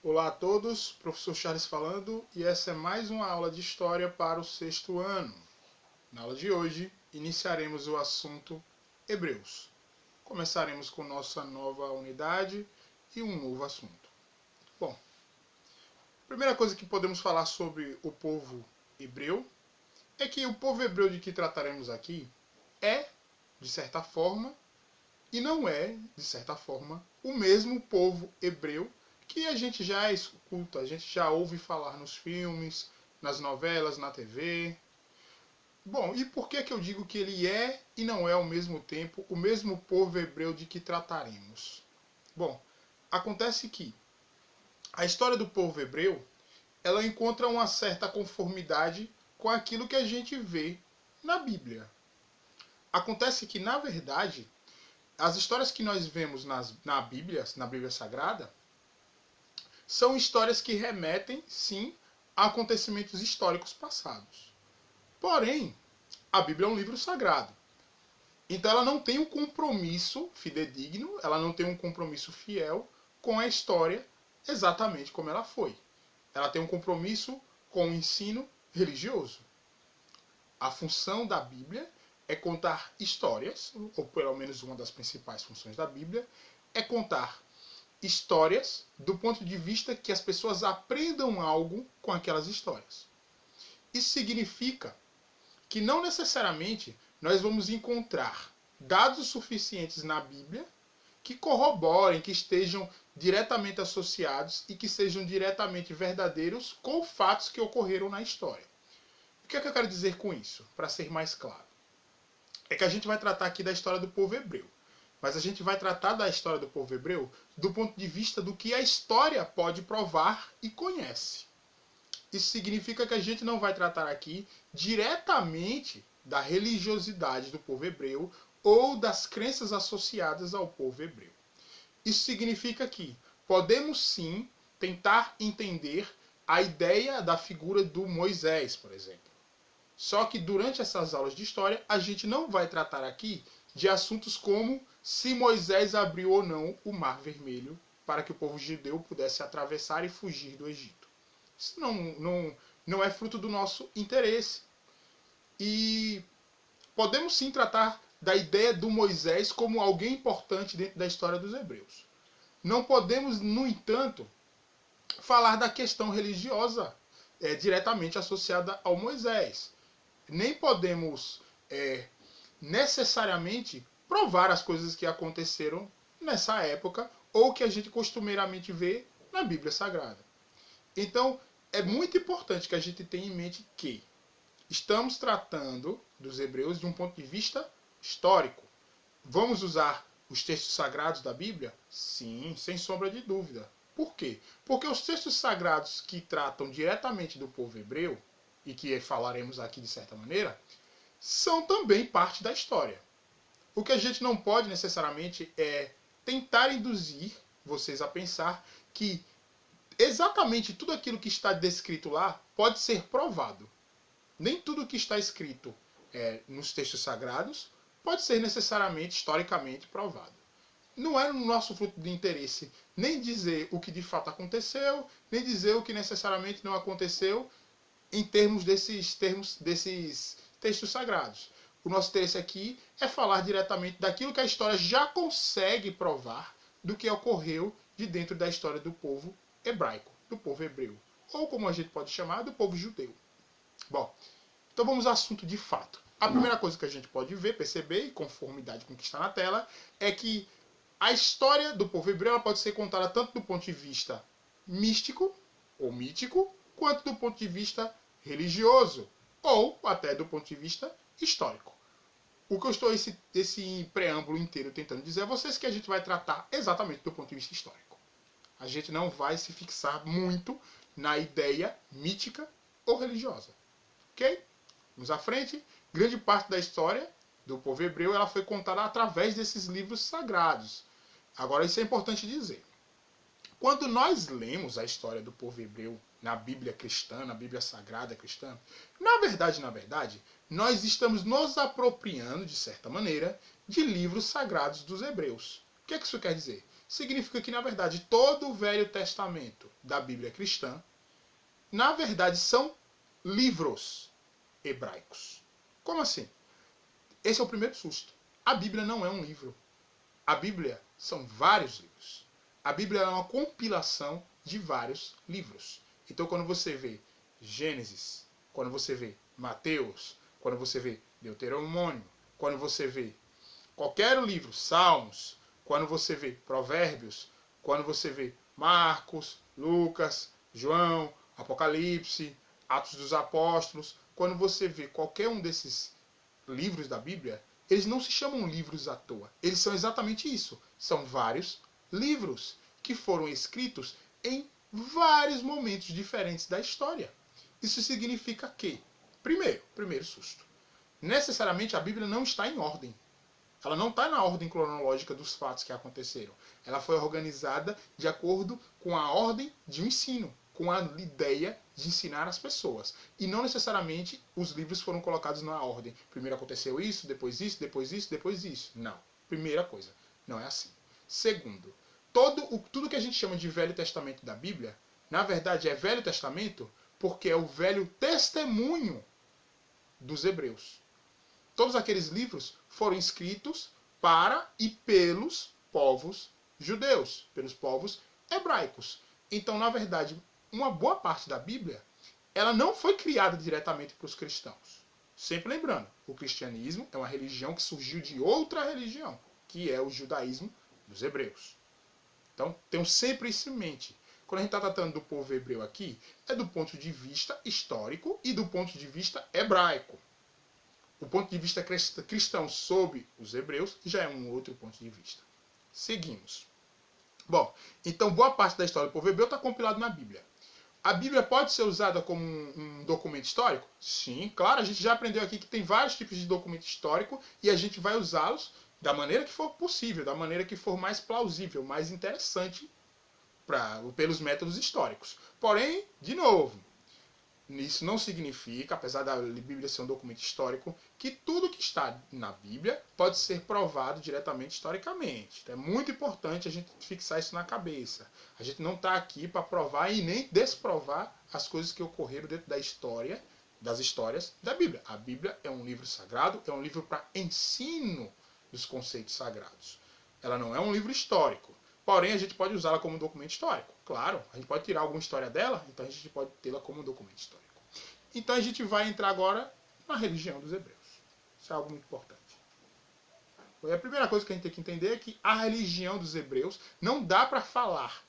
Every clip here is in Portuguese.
Olá a todos, professor Charles falando, e essa é mais uma aula de História para o 6º ano. Na aula de hoje, iniciaremos o assunto Hebreus. Começaremos com nossa nova unidade e um novo assunto. Bom, a primeira coisa que podemos falar sobre o povo hebreu é que o povo hebreu de que trataremos aqui é, de certa forma, e não é, de certa forma, o mesmo povo hebreu que a gente já escuta, a gente já ouve falar nos filmes, nas novelas, na TV. Bom, e por que eu digo que ele é e não é ao mesmo tempo o mesmo povo hebreu de que trataremos? Bom, acontece que a história do povo hebreu, ela encontra uma certa conformidade com aquilo que a gente vê na Bíblia. Acontece que, na verdade, as histórias que nós vemos na Bíblia Sagrada, são histórias que remetem, sim, a acontecimentos históricos passados. Porém, a Bíblia é um livro sagrado. Então ela não tem um compromisso fidedigno, ela não tem um compromisso fiel com a história exatamente como ela foi. Ela tem um compromisso com o ensino religioso. A função da Bíblia é contar histórias, ou pelo menos uma das principais funções da Bíblia, é contar histórias do ponto de vista que as pessoas aprendam algo com aquelas histórias. Isso significa que não necessariamente nós vamos encontrar dados suficientes na Bíblia que corroborem, que estejam diretamente associados e que sejam diretamente verdadeiros com fatos que ocorreram na história. O que é que eu quero dizer com isso, para ser mais claro? É que a gente vai tratar aqui da história do povo hebreu. Mas a gente vai tratar da história do povo hebreu do ponto de vista do que a história pode provar e conhece. Isso significa que a gente não vai tratar aqui diretamente da religiosidade do povo hebreu ou das crenças associadas ao povo hebreu. Isso significa que podemos sim tentar entender a ideia da figura do Moisés, por exemplo. Só que durante essas aulas de história, a gente não vai tratar aqui de assuntos como se Moisés abriu ou não o Mar Vermelho para que o povo judeu pudesse atravessar e fugir do Egito. Isso não é fruto do nosso interesse. E podemos sim tratar da ideia do Moisés como alguém importante dentro da história dos hebreus. Não podemos, no entanto, falar da questão religiosa diretamente associada ao Moisés. Nem podemos necessariamente provar as coisas que aconteceram nessa época ou que a gente costumeiramente vê na Bíblia Sagrada. Então, é muito importante que a gente tenha em mente que estamos tratando dos hebreus de um ponto de vista histórico. Vamos usar os textos sagrados da Bíblia? Sim, sem sombra de dúvida. Por quê? Porque os textos sagrados que tratam diretamente do povo hebreu, e que falaremos aqui de certa maneira, são também parte da história. O que a gente não pode necessariamente é tentar induzir vocês a pensar que exatamente tudo aquilo que está descrito lá pode ser provado. Nem tudo que está escrito nos textos sagrados pode ser necessariamente historicamente provado. Não é no nosso fruto de interesse nem dizer o que de fato aconteceu, nem dizer o que necessariamente não aconteceu em termos desses textos sagrados. O nosso interesse aqui é falar diretamente daquilo que a história já consegue provar do que ocorreu de dentro da história do povo hebraico, do povo hebreu. Ou como a gente pode chamar, do povo judeu. Bom, então vamos ao assunto de fato. A primeira coisa que a gente pode ver, perceber, em conformidade com o que está na tela, é que a história do povo hebreu pode ser contada tanto do ponto de vista místico ou mítico, quanto do ponto de vista religioso, ou até do ponto de vista histórico. O que eu estou esse preâmbulo inteiro tentando dizer a vocês é que a gente vai tratar exatamente do ponto de vista histórico. A gente não vai se fixar muito na ideia mítica ou religiosa. Ok? Vamos à frente. Grande parte da história do povo hebreu ela foi contada através desses livros sagrados. Agora, isso é importante dizer. Quando nós lemos a história do povo hebreu na Bíblia cristã, na Bíblia Sagrada cristã, na verdade, nós estamos nos apropriando, de certa maneira, de livros sagrados dos hebreus. O que isso quer dizer? significa que, na verdade, todo o Velho Testamento da Bíblia cristã, na verdade, são livros hebraicos. Como assim? Esse é o primeiro susto. A Bíblia não é um livro. A Bíblia são vários livros. A Bíblia é uma compilação de vários livros. Então, quando você vê Gênesis, quando você vê Mateus, quando você vê Deuteronômio, quando você vê qualquer livro, Salmos, quando você vê Provérbios, quando você vê Marcos, Lucas, João, Apocalipse, Atos dos Apóstolos, quando você vê qualquer um desses livros da Bíblia, eles não se chamam livros à toa. Eles são exatamente isso. São vários livros que foram escritos em vários momentos diferentes da história. Isso significa que, primeiro susto, necessariamente a Bíblia não está em ordem. Ela não está na ordem cronológica dos fatos que aconteceram. Ela foi organizada de acordo com a ordem de um ensino, com a ideia de ensinar as pessoas. E não necessariamente os livros foram colocados na ordem. Primeiro aconteceu isso, depois isso, depois isso, depois isso. Não. Primeira coisa, não é assim. Segundo, tudo que a gente chama de Velho Testamento da Bíblia, na verdade é Velho Testamento porque é o velho testemunho dos hebreus. Todos aqueles livros foram escritos para e pelos povos judeus, pelos povos hebraicos. Então, na verdade, uma boa parte da Bíblia, ela não foi criada diretamente para os cristãos. Sempre lembrando, o cristianismo é uma religião que surgiu de outra religião, que é o judaísmo dos hebreus. Então, tenham sempre isso em mente. Quando a gente está tratando do povo hebreu aqui, é do ponto de vista histórico e do ponto de vista hebraico. O ponto de vista cristão sobre os hebreus já é um outro ponto de vista. Seguimos. Bom, então boa parte da história do povo hebreu está compilada na Bíblia. A Bíblia pode ser usada como um documento histórico? Sim, claro, a gente já aprendeu aqui que tem vários tipos de documento histórico e a gente vai usá-los da maneira que for possível, da maneira que for mais plausível, mais interessante pelos métodos históricos. Porém, de novo, isso não significa, apesar da Bíblia ser um documento histórico, que tudo que está na Bíblia pode ser provado diretamente historicamente. Então, é muito importante a gente fixar isso na cabeça. A gente não está aqui para provar e nem desprovar as coisas que ocorreram dentro da história, das histórias da Bíblia. A Bíblia é um livro sagrado, é um livro para ensino dos conceitos sagrados. Ela não é um livro histórico. Porém, a gente pode usá-la como um documento histórico. Claro, a gente pode tirar alguma história dela, então a gente pode tê-la como um documento histórico. Então a gente vai entrar agora na religião dos hebreus. Isso é algo muito importante. A primeira coisa que a gente tem que entender é que a religião dos hebreus não dá para falar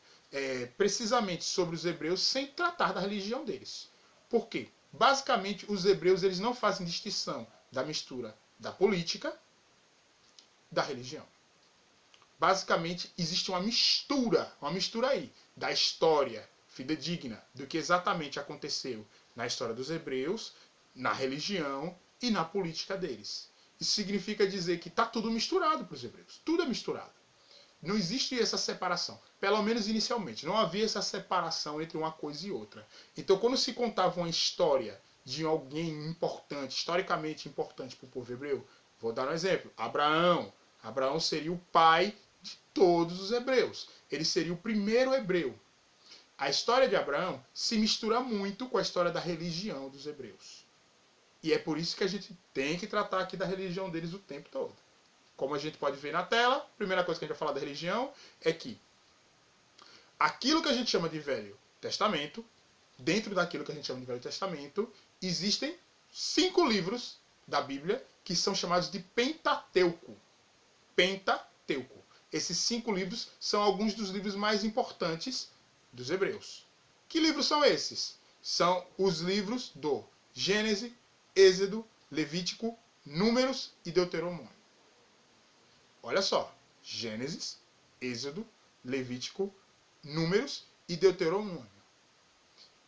precisamente sobre os hebreus sem tratar da religião deles. Por quê? Basicamente, os hebreus eles não fazem distinção da mistura da política da religião. Basicamente, existe uma mistura aí, da história fidedigna, do que exatamente aconteceu na história dos hebreus, na religião e na política deles. Isso significa dizer que está tudo misturado para os hebreus. Tudo é misturado. Não existe essa separação. Pelo menos inicialmente. Não havia essa separação entre uma coisa e outra. Então, quando se contava uma história de alguém importante, historicamente importante para o povo hebreu, vou dar um exemplo. Abraão. Abraão seria o pai de todos os hebreus. Ele seria o primeiro hebreu. A história de Abraão se mistura muito com a história da religião dos hebreus. E é por isso que a gente tem que tratar aqui da religião deles o tempo todo. Como a gente pode ver na tela, a primeira coisa que a gente vai falar da religião é que aquilo que a gente chama de Velho Testamento, dentro daquilo que a gente chama de Velho Testamento, existem 5 livros da Bíblia que são chamados de Pentateuco. Pentateuco. Esses 5 livros são alguns dos livros mais importantes dos hebreus. Que livros são esses? São os livros do Gênesis, Êxodo, Levítico, Números e Deuteronômio. Olha só, Gênesis, Êxodo, Levítico, Números e Deuteronômio.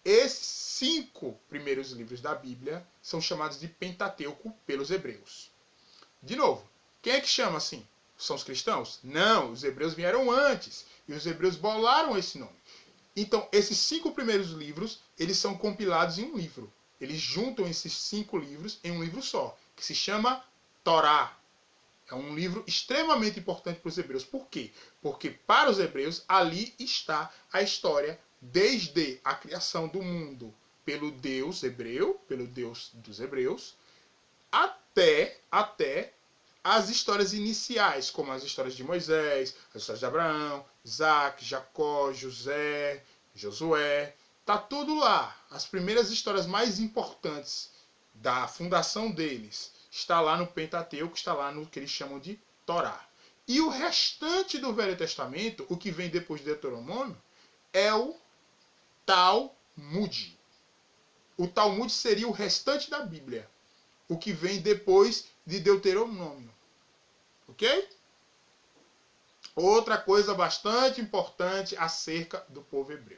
Esses 5 primeiros livros da Bíblia são chamados de Pentateuco pelos hebreus. De novo, quem é que chama assim? São os cristãos? Não, os hebreus vieram antes e os hebreus bolaram esse nome. Então, esses 5 primeiros livros, eles são compilados em um livro. Eles juntam esses 5 livros em um livro só, que se chama Torá. É um livro extremamente importante para os hebreus. Por quê? Porque para os hebreus ali está a história desde a criação do mundo pelo Deus hebreu, pelo Deus dos hebreus, até as histórias iniciais, como as histórias de Moisés, as histórias de Abraão, Isaac, Jacó, José, Josué. Tá tudo lá. As primeiras histórias mais importantes da fundação deles está lá no Pentateuco, está lá no que eles chamam de Torá. E o restante do Velho Testamento, o que vem depois de Deuteronômio, é o Talmud. O Talmud seria o restante da Bíblia, o que vem depois de Deuteronômio. Ok? Outra coisa bastante importante acerca do povo hebreu.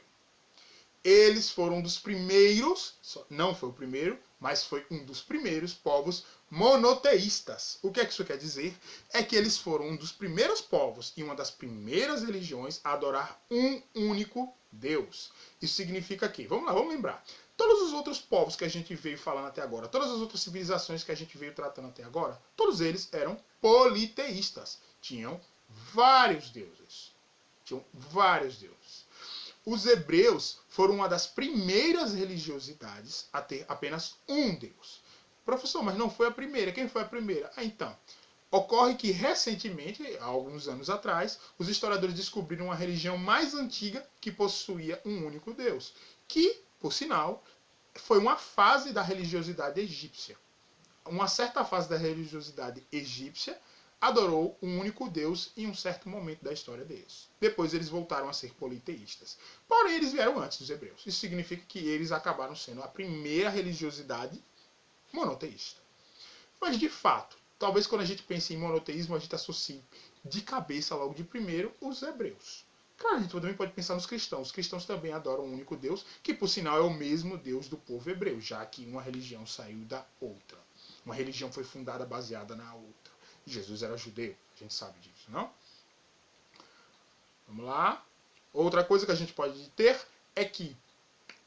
Eles foram um dos primeiros, não foi o primeiro, mas foi um dos primeiros povos monoteístas. O que é que isso quer dizer? É que eles foram um dos primeiros povos e uma das primeiras religiões a adorar um único Deus. Isso significa que, vamos lá, vamos lembrar. Todos os outros povos que a gente veio falando até agora, todas as outras civilizações que a gente veio tratando até agora, todos eles eram politeístas. Tinham vários deuses. Os hebreus foram uma das primeiras religiosidades a ter apenas um Deus. Professor, mas não foi a primeira. Quem foi a primeira? Então, ocorre que recentemente, há alguns anos atrás, os historiadores descobriram uma religião mais antiga que possuía um único Deus, que, por sinal, foi uma fase da religiosidade egípcia. Uma certa fase da religiosidade egípcia adorou um único Deus em um certo momento da história deles. Depois eles voltaram a ser politeístas. Porém, eles vieram antes dos hebreus. Isso significa que eles acabaram sendo a primeira religiosidade monoteísta. Mas, de fato, talvez quando a gente pense em monoteísmo, a gente associe de cabeça logo de primeiro os hebreus. Claro, a gente também pode pensar nos cristãos. Os cristãos também adoram um único Deus, que por sinal é o mesmo Deus do povo hebreu, já que uma religião saiu da outra. Uma religião foi fundada baseada na outra. Jesus era judeu, a gente sabe disso, não? Vamos lá. Outra coisa que a gente pode ter é que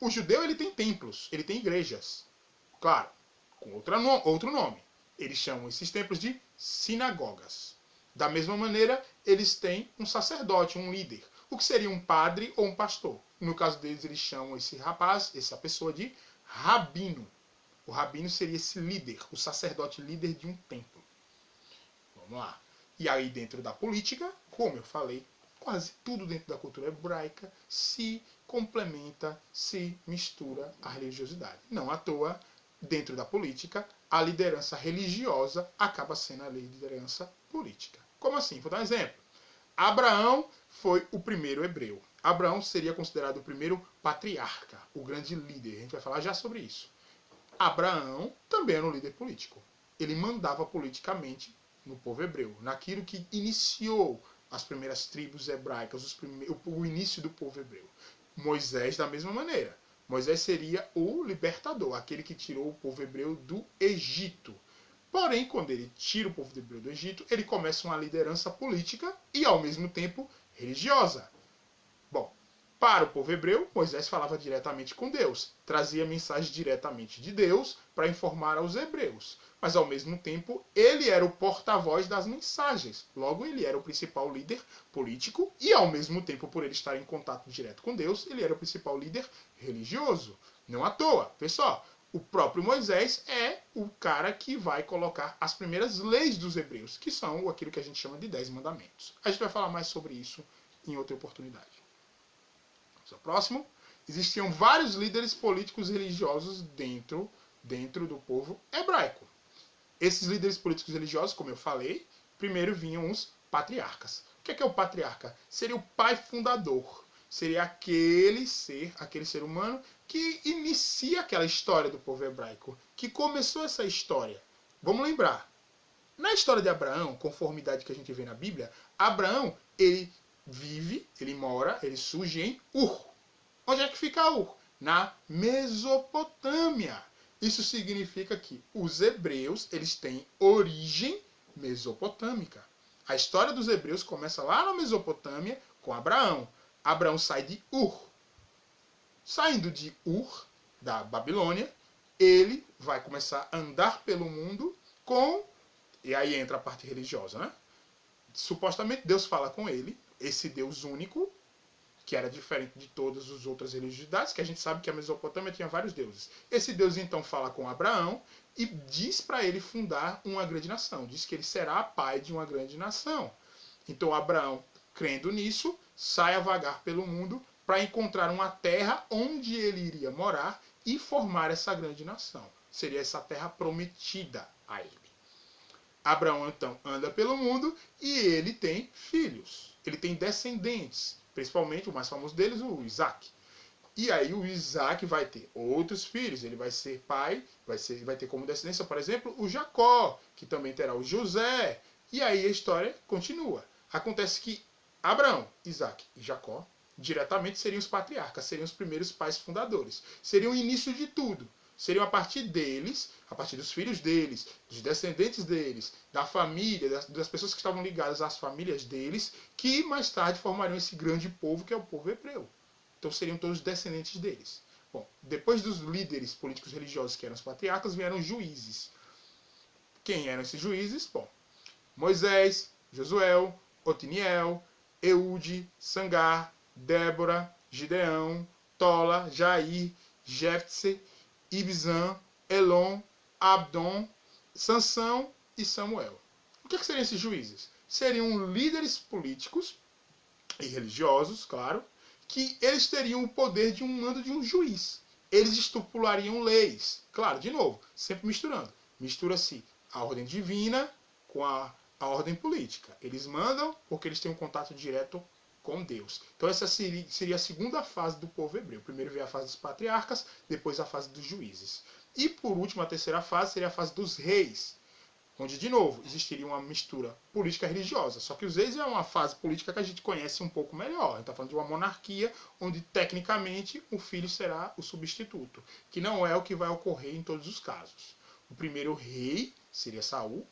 o judeu ele tem templos, ele tem igrejas. Claro, com outro nome. Eles chamam esses templos de sinagogas. Da mesma maneira, eles têm um sacerdote, um líder. O que seria um padre ou um pastor? No caso deles, eles chamam esse rapaz, essa pessoa de rabino. O rabino seria esse líder, o sacerdote líder de um templo. Vamos lá. E aí, dentro da política, como eu falei, quase tudo dentro da cultura hebraica se complementa, se mistura à religiosidade. Não à toa, dentro da política, a liderança religiosa acaba sendo a liderança política. Como assim? Vou dar um exemplo. Abraão foi o primeiro hebreu. Abraão seria considerado o primeiro patriarca, o grande líder. A gente vai falar já sobre isso. Abraão também era um líder político. Ele mandava politicamente no povo hebreu, naquilo que iniciou as primeiras tribos hebraicas, o início do povo hebreu. Moisés, da mesma maneira. Moisés seria o libertador, aquele que tirou o povo hebreu do Egito. Porém, quando ele tira o povo hebreu do Egito, ele começa uma liderança política e, ao mesmo tempo, religiosa. Bom, para o povo hebreu, Moisés falava diretamente com Deus, trazia mensagem diretamente de Deus para informar aos hebreus. Mas, ao mesmo tempo, ele era o porta-voz das mensagens. Logo, ele era o principal líder político e, ao mesmo tempo, por ele estar em contato direto com Deus, ele era o principal líder religioso. Não à toa. Pessoal, o próprio Moisés é o cara que vai colocar as primeiras leis dos hebreus, que são aquilo que a gente chama de 10 mandamentos. A gente vai falar mais sobre isso em outra oportunidade. O próximo. Existiam vários líderes políticos e religiosos dentro do povo hebraico. Esses líderes políticos e religiosos, como eu falei, primeiro vinham os patriarcas. O que é o patriarca? Seria o pai fundador. Seria aquele ser humano que inicia aquela história do povo hebraico, que começou essa história. Vamos lembrar. Na história de Abraão, conformidade que a gente vê na Bíblia, Abraão, ele mora, ele surge em Ur. Onde é que fica Ur? Na Mesopotâmia. Isso significa que os hebreus, eles têm origem mesopotâmica. A história dos hebreus começa lá na Mesopotâmia com Abraão. Abraão sai de Ur. Saindo de Ur, da Babilônia, ele vai começar a andar pelo mundo com E aí entra a parte religiosa, né? Supostamente Deus fala com ele, esse Deus único, que era diferente de todas as outras religiosidades, que a gente sabe que a Mesopotâmia tinha vários deuses. Esse Deus então fala com Abraão e diz para ele fundar uma grande nação. Diz que ele será pai de uma grande nação. Então Abraão, crendo nisso, sai a vagar pelo mundo para encontrar uma terra onde ele iria morar e formar essa grande nação. Seria essa terra prometida a ele. Abraão então anda pelo mundo e ele tem filhos. Ele tem descendentes. Principalmente o mais famoso deles, o Isaac. E aí o Isaac vai ter outros filhos. Ele vai ser pai, vai ter como descendência, por exemplo, o Jacó, que também terá o José. E aí a história continua. Acontece que Abraão, Isaac e Jacó diretamente seriam os patriarcas, seriam os primeiros pais fundadores. Seriam o início de tudo. Seriam a partir deles, a partir dos filhos deles, dos descendentes deles, da família, das pessoas que estavam ligadas às famílias deles, que mais tarde formariam esse grande povo que é o povo hebreu. Então seriam todos descendentes deles. Bom, depois dos líderes políticos religiosos que eram os patriarcas, vieram os juízes. Quem eram esses juízes? Bom, Moisés, Josué, Otiniel, Eude, Sangar, Débora, Gideão, Tola, Jair, Jefte, Ibzan, Elon, Abdon, Sansão e Samuel. O que seriam esses juízes? Seriam líderes políticos e religiosos, claro, que eles teriam o poder de um mando de um juiz. Eles estipulariam leis. Claro, de novo, sempre misturando. Mistura-se a ordem divina com a ordem política. Eles mandam porque eles têm um contato direto com Deus. Então essa seria a segunda fase do povo hebreu. Primeiro veio a fase dos patriarcas, depois a fase dos juízes. E por último, a terceira fase seria a fase dos reis, onde de novo existiria uma mistura política religiosa. Só que os reis é uma fase política que a gente conhece um pouco melhor. A gente está falando de uma monarquia onde tecnicamente o filho será o substituto, que não é o que vai ocorrer em todos os casos. O primeiro rei seria Saul.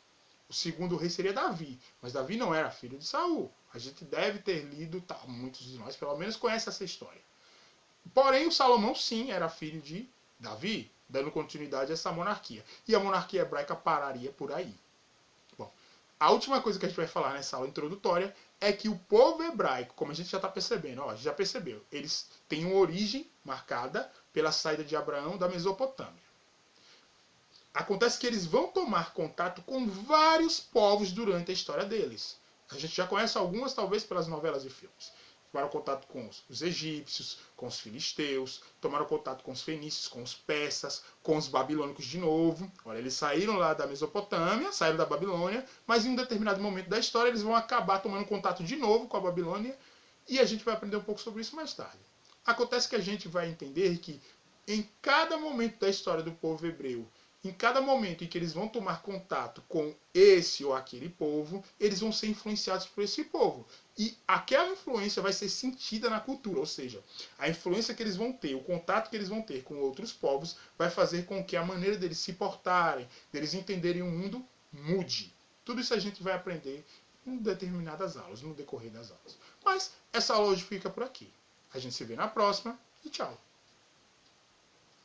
O segundo rei seria Davi, mas Davi não era filho de Saul. A gente deve ter lido, muitos de nós pelo menos conhecem essa história. Porém, o Salomão sim era filho de Davi, dando continuidade a essa monarquia. E a monarquia hebraica pararia por aí. Bom, a última coisa que a gente vai falar nessa aula introdutória é que o povo hebraico, como a gente já está percebendo, a gente já percebeu, eles têm uma origem marcada pela saída de Abraão da Mesopotâmia. Acontece que eles vão tomar contato com vários povos durante a história deles. A gente já conhece algumas, talvez, pelas novelas e filmes. Tomaram contato com os egípcios, com os filisteus, tomaram contato com os fenícios, com os persas, com os babilônicos de novo. Olha, eles saíram lá da Mesopotâmia, saíram da Babilônia, mas em um determinado momento da história eles vão acabar tomando contato de novo com a Babilônia e a gente vai aprender um pouco sobre isso mais tarde. Acontece que a gente vai entender que em cada momento da história do povo hebreu, em cada momento em que eles vão tomar contato com esse ou aquele povo, eles vão ser influenciados por esse povo. E aquela influência vai ser sentida na cultura, ou seja, a influência que eles vão ter, o contato que eles vão ter com outros povos, vai fazer com que a maneira deles se portarem, deles entenderem o mundo, mude. Tudo isso a gente vai aprender em determinadas aulas, no decorrer das aulas. Mas essa aula hoje fica por aqui. A gente se vê na próxima e tchau!